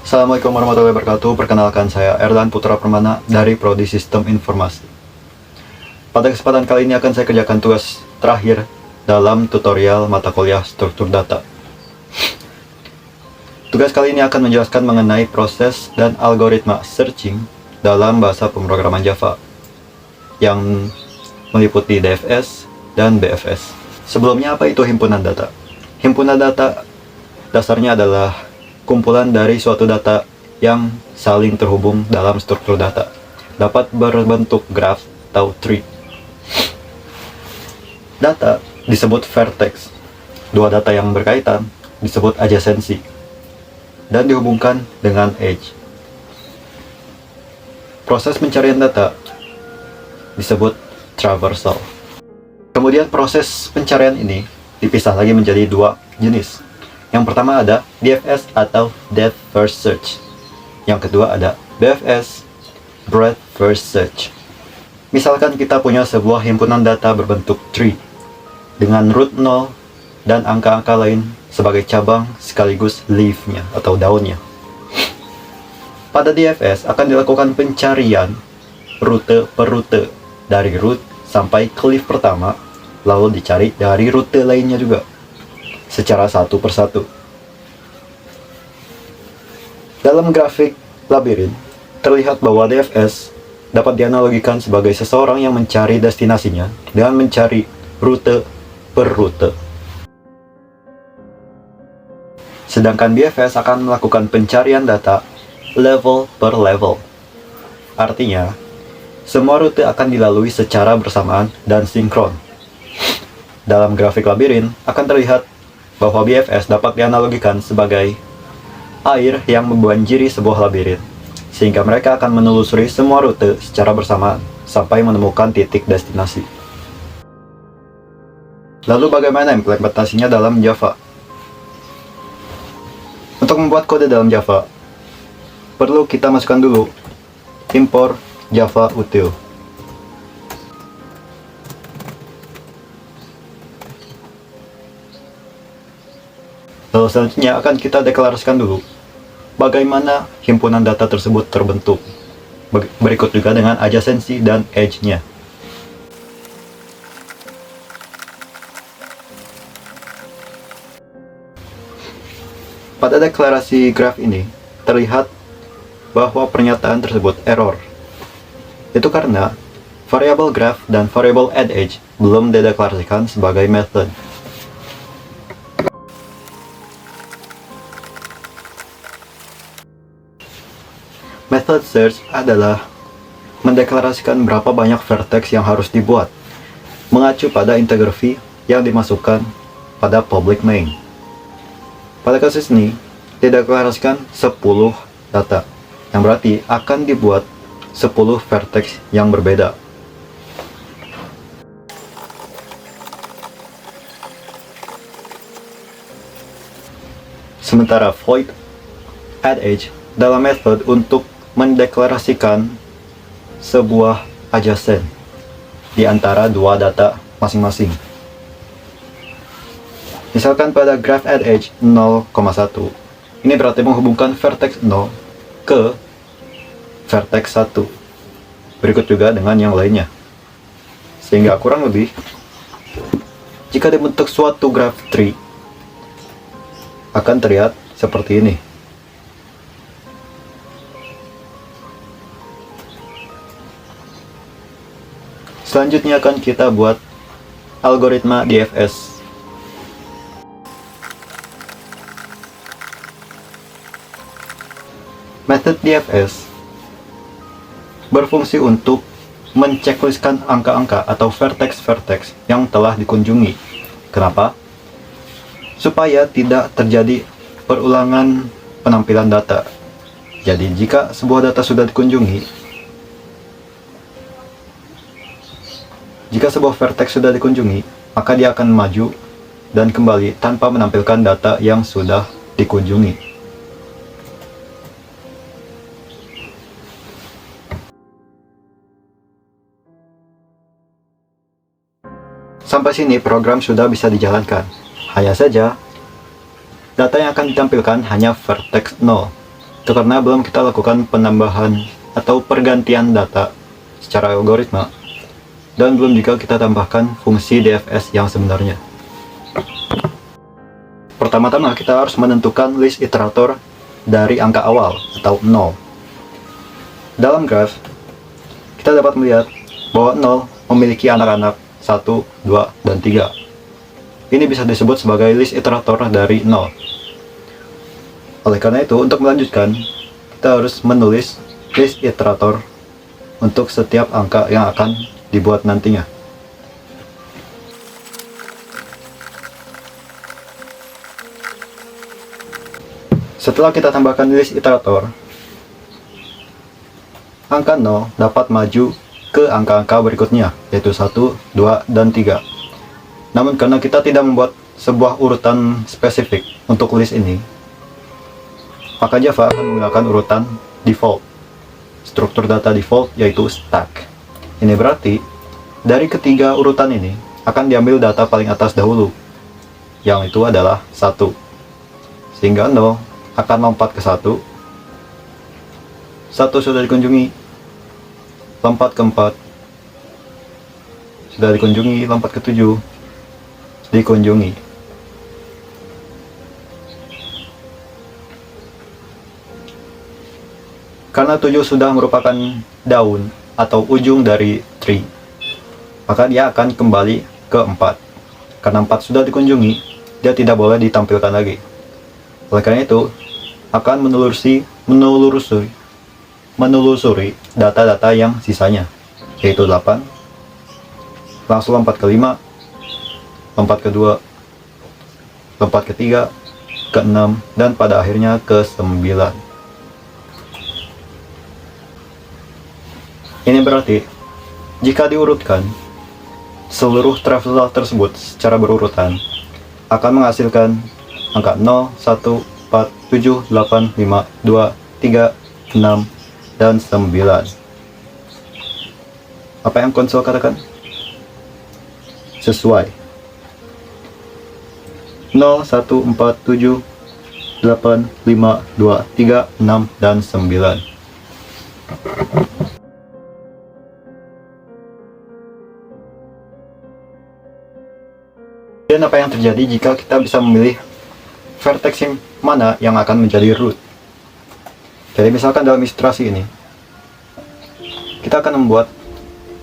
Assalamualaikum warahmatullahi wabarakatuh. Perkenalkan, saya Erlan Putra Permana dari Prodi Sistem Informasi. Pada kesempatan kali ini akan saya kerjakan tugas terakhir dalam tutorial mata kuliah struktur data. Tugas kali ini akan menjelaskan mengenai proses dan algoritma searching dalam bahasa pemrograman Java yang meliputi DFS dan BFS. Sebelumnya, apa itu himpunan data? Himpunan data dasarnya adalah kumpulan dari suatu data yang saling terhubung dalam struktur data. Dapat berbentuk graf atau tree. Data disebut vertex. Dua data yang berkaitan disebut adjacency. Dan dihubungkan dengan edge. Proses pencarian data disebut traversal. Kemudian proses pencarian ini dipisah lagi menjadi dua jenis. Yang pertama ada DFS atau Depth First Search. Yang kedua ada BFS, Breadth First Search. Misalkan kita punya sebuah himpunan data berbentuk tree dengan root 0 dan angka-angka lain sebagai cabang sekaligus leaf-nya atau daunnya. Pada DFS akan dilakukan pencarian rute per rute dari root sampai ke leaf pertama, lalu dicari dari rute lainnya juga secara satu persatu. Dalam grafik labirin, terlihat bahwa DFS dapat dianalogikan sebagai seseorang yang mencari destinasinya dengan mencari rute per rute. Sedangkan BFS akan melakukan pencarian data level per level. Artinya, semua rute akan dilalui secara bersamaan dan sinkron. Dalam grafik labirin akan terlihat bahwa BFS dapat dianalogikan sebagai air yang membanjiri sebuah labirin, sehingga mereka akan menelusuri semua rute secara bersamaan sampai menemukan titik destinasi. Lalu bagaimana implementasinya dalam Java? Untuk membuat kode dalam Java, perlu kita masukkan dulu import Java util. Lalu selanjutnya akan kita deklarasikan dulu bagaimana himpunan data tersebut terbentuk. Berikut juga dengan adjacency dan edge-nya. Pada deklarasi graf ini, terlihat bahwa pernyataan tersebut error. Itu karena variabel graph dan variabel addEdge belum dideklarasikan sebagai method. Method search adalah mendeklarasikan berapa banyak vertex yang harus dibuat, mengacu pada integer v yang dimasukkan pada public main. Pada kasus ini, dideklarasikan 10 data, yang berarti akan dibuat 10 vertex yang berbeda. Sementara void addEdge dalam method untuk mendeklarasikan sebuah adjacent di antara dua data masing-masing. Misalkan pada graph addEdge 0,1, ini berarti menghubungkan vertex 0 ke vertex 1. Berikut juga dengan yang lainnya. Sehingga kurang lebih, jika dibentuk suatu graph tree, akan terlihat seperti ini. Selanjutnya akan kita buat algoritma DFS. Method DFS berfungsi untuk menchecklistkan angka-angka atau vertex-vertex yang telah dikunjungi. Kenapa? Supaya tidak terjadi perulangan penampilan data. Jadi jika sebuah data sudah dikunjungi, jika sebuah vertex sudah dikunjungi, maka dia akan maju dan kembali tanpa menampilkan data yang sudah dikunjungi. Sampai sini program sudah bisa dijalankan. Hanya saja, data yang akan ditampilkan hanya vertex 0. Itu karena belum kita lakukan penambahan atau pergantian data secara algoritma, dan belum juga kita tambahkan fungsi DFS yang sebenarnya. Pertama-tama kita harus menentukan list iterator dari angka awal atau 0. Dalam graf, kita dapat melihat bahwa 0 memiliki anak-anak 1, 2, dan 3. Ini bisa disebut sebagai list iterator dari 0. Oleh karena itu, untuk melanjutkan, kita harus menulis list iterator untuk setiap angka yang akan dibuat nantinya. Setelah kita tambahkan list iterator, angka 0 dapat maju ke angka-angka berikutnya, yaitu 1, 2, dan 3. Namun karena kita tidak membuat sebuah urutan spesifik untuk list ini, maka Java akan menggunakan urutan default. Struktur data default yaitu stack. Ini berarti dari ketiga urutan ini akan diambil data paling atas dahulu, yang itu adalah 1. Sehingga 0 akan lompat ke 1. 1 sudah dikunjungi, lompat ke 4. Sudah dikunjungi, lompat ke 7. Dikunjungi. Karena 7 sudah merupakan daun atau ujung dari tree, maka dia akan kembali ke 4. Karena 4 sudah dikunjungi, dia tidak boleh ditampilkan lagi. Oleh karena itu, akan menelusuri data-data yang sisanya, yaitu 8, langsung lompat ke 5, lompat ke 2, lompat ke 3, ke 6, dan pada akhirnya ke 9. Ini berarti, jika diurutkan, seluruh traveler tersebut secara berurutan akan menghasilkan angka 0, 1, 4, 7, 8, 5, 2, 3, 6, dan 9. Apa yang konsol katakan? Sesuai. 0, 1, 4, 7, 8, 5, 2, 3, 6, dan 9. Dan apa yang terjadi jika kita bisa memilih vertex yang mana yang akan menjadi root? Jadi misalkan dalam ilustrasi ini, kita akan membuat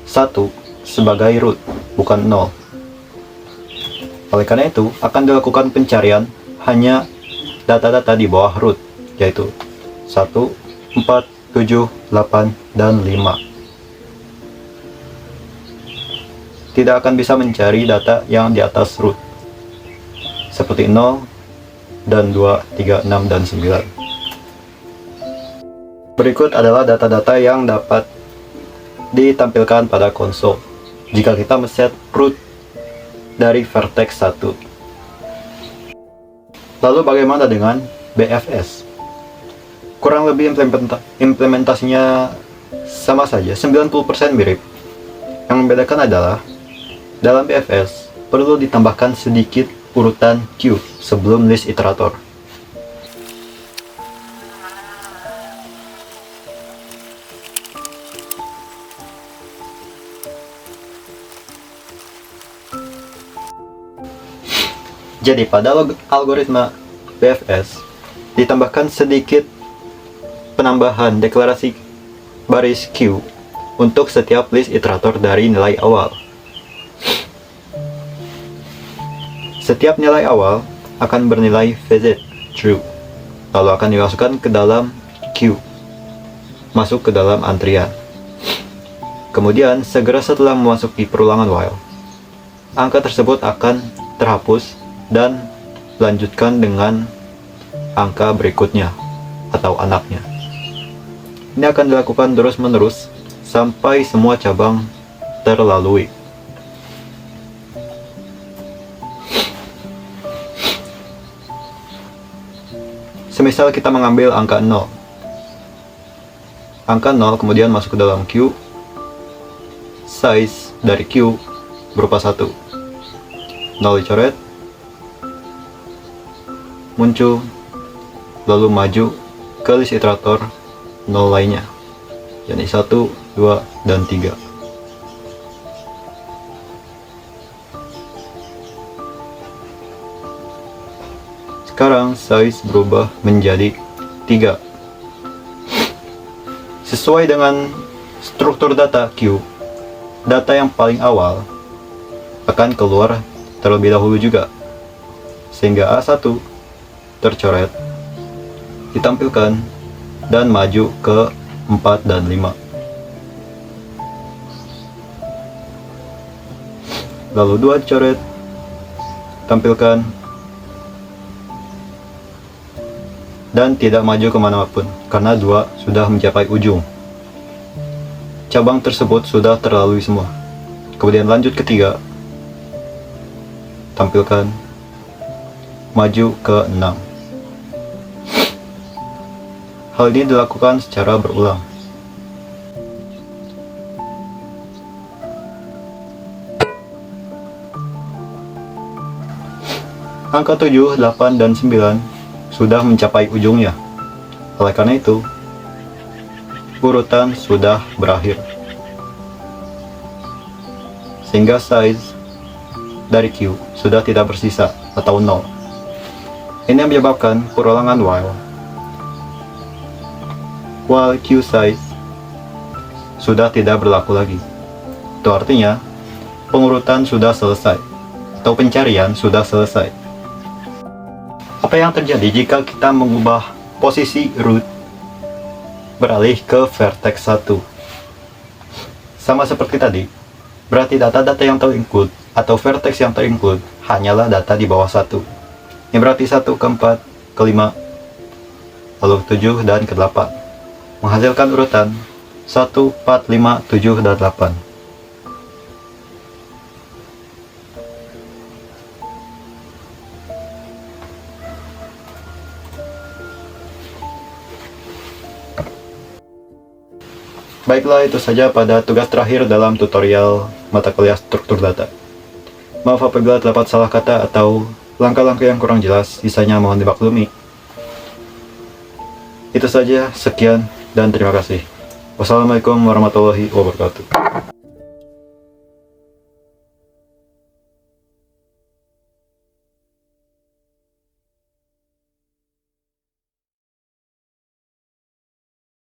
1 sebagai root, bukan 0. Oleh karena itu, akan dilakukan pencarian hanya data-data di bawah root, yaitu 1, 4, 7, 8, dan 5. Tidak akan bisa mencari data yang di atas root, seperti 0, dan 2, 3, 6, dan 9. Berikut adalah data-data yang dapat ditampilkan pada konsol jika kita men-set root dari vertex 1. Lalu bagaimana dengan BFS? Kurang lebih implementasinya sama saja, 90% mirip. Yang membedakan adalah dalam BFS perlu ditambahkan sedikit urutan queue sebelum list iterator. Jadi pada algoritma BFS ditambahkan sedikit penambahan deklarasi baris queue untuk setiap list iterator dari nilai awal. Setiap nilai awal akan bernilai VZ true, lalu akan dimasukkan ke dalam queue, masuk ke dalam antrian. Kemudian segera setelah memasuki perulangan while, angka tersebut akan terhapus dan lanjutkan dengan angka berikutnya atau anaknya. Ini akan dilakukan terus-menerus sampai semua cabang terlalui. Semisal kita mengambil angka 0. Angka 0 kemudian masuk ke dalam queue. Size dari queue berupa 1. 0 dicoret, muncul, lalu maju ke list iterator 0 lainnya, yakni 1, 2, dan 3. Sekarang size berubah menjadi 3. Sesuai dengan struktur data Q, data yang paling awal akan keluar terlebih dahulu juga, sehingga A1 tercoret, ditampilkan, dan maju ke 4 dan 5. Lalu 2 dicoret, tampilkan, dan tidak maju kemanapun karena 2 sudah mencapai ujung. Cabang tersebut sudah terlalui semua. Kemudian lanjut ke 3, tampilkan, maju ke 6. Hal ini dilakukan secara berulang. Angka 7, 8, dan 9 sudah mencapai ujungnya. Oleh karena itu, urutan sudah berakhir. Sehingga size dari Q sudah tidak bersisa atau 0. Ini yang menyebabkan perulangan while Q size sudah tidak berlaku lagi. Itu artinya pengurutan sudah selesai atau pencarian sudah selesai. Apa yang terjadi jika kita mengubah posisi root beralih ke vertex 1? Sama seperti tadi, berarti data-data yang terinclude atau vertex yang terinclude hanyalah data di bawah 1. Ini berarti 1 ke 4 ke 5, lalu 7 dan ke 8. Menghasilkan urutan 1, 4, 5, 7, dan 8. Baiklah, itu saja pada tugas terakhir dalam tutorial mata kuliah struktur data. Maaf apabila terdapat salah kata atau langkah-langkah yang kurang jelas, sisanya mohon dimaklumi. Itu saja, sekian, dan terima kasih. Wassalamualaikum warahmatullahi wabarakatuh.